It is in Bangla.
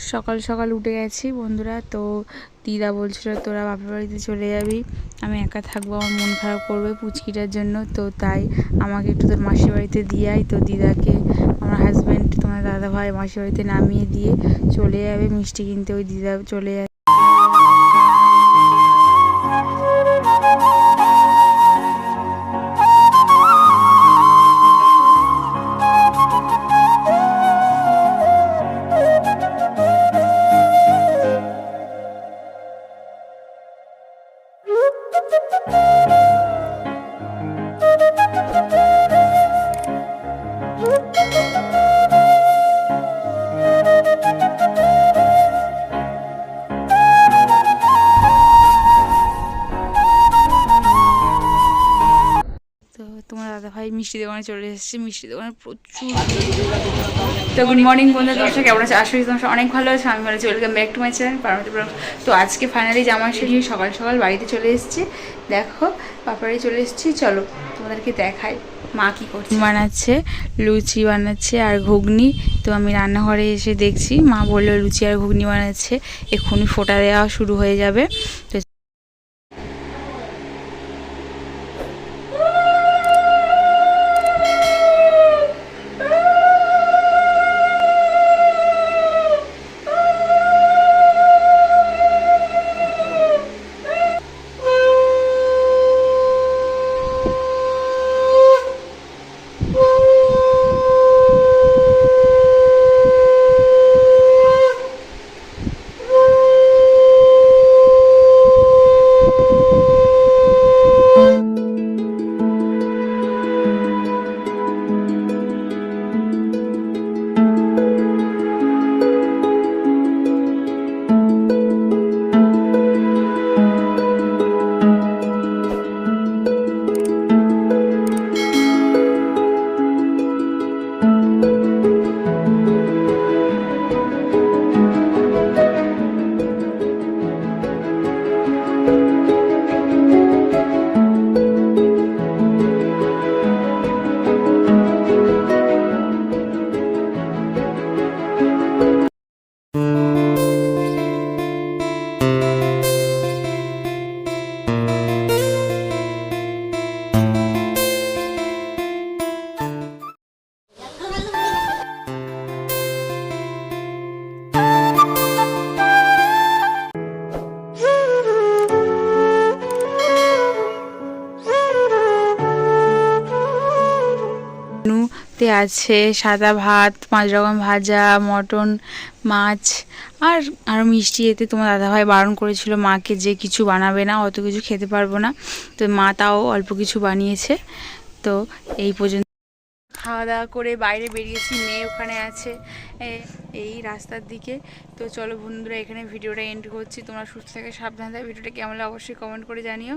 সকাল সকাল উঠে গেছি বন্ধুরা। তো দিদা বলছিল তোরা বাপের বাড়িতে চলে যাবি, আমি একা থাকবো, আমার মন খারাপ করবে পুচকিটার জন্য, তো তাই আমাকে একটু তোর মাসির বাড়িতে দিয়ে আয়। তো দিদাকে আমার হাজব্যান্ড তোমার দাদা ভাই মাসির বাড়িতে নামিয়ে দিয়ে চলে যাবে মিষ্টি কিনতে। ওই দিদা চলে যাবে। তোমার দাদাভাই মিষ্টি দোকানে চলে এসেছে, মিষ্টি দোকানে প্রচুর। তো গুড মর্নিং বন্ধুরা, তোমার কেমন আছে? আশা করি তোমার অনেক ভালো আছে, আমি ভালো আছি। Welcome back to my channel Paramita blog. তো আজকে ফাইনালি জামা শেষ হয়ে সকাল সকাল বাড়িতে চলে এসেছি। দেখো বাপারে চলে এসেছি, চলো তোমাদেরকে দেখাই মা কী করছে। বানাচ্ছে লুচি বানাচ্ছে আর ঘুগনি। তো আমি রান্নাঘরে এসে দেখছি মা বললো লুচি আর ঘুগনি বানাচ্ছে, এক্ষুনি ফোঁটা দেওয়া শুরু হয়ে যাবে। তো তে আছে সাদা ভাত, 5 রকম ভাজা, মটন, মাছ আর আরও মিষ্টি। এতে তোমার দাদাভাই বারণ করেছিল মাকে যে কিছু বানাবে না, অত কিছু খেতে পারবো না। তো মা তাও অল্প কিছু বানিয়েছে। তো এই পর্যন্ত খাওয়া দাওয়া করে বাইরে বেরিয়েছি, মেয়ে ওখানে আছে এই রাস্তার দিকে। তো চলো বন্ধুরা, এখানে ভিডিওটা এন্ড করছি। তোমরা সুস্থ থেকে সাবধান থাকবে। ভিডিওটা কেমন লাগে অবশ্যই কমেন্ট করে জানিও।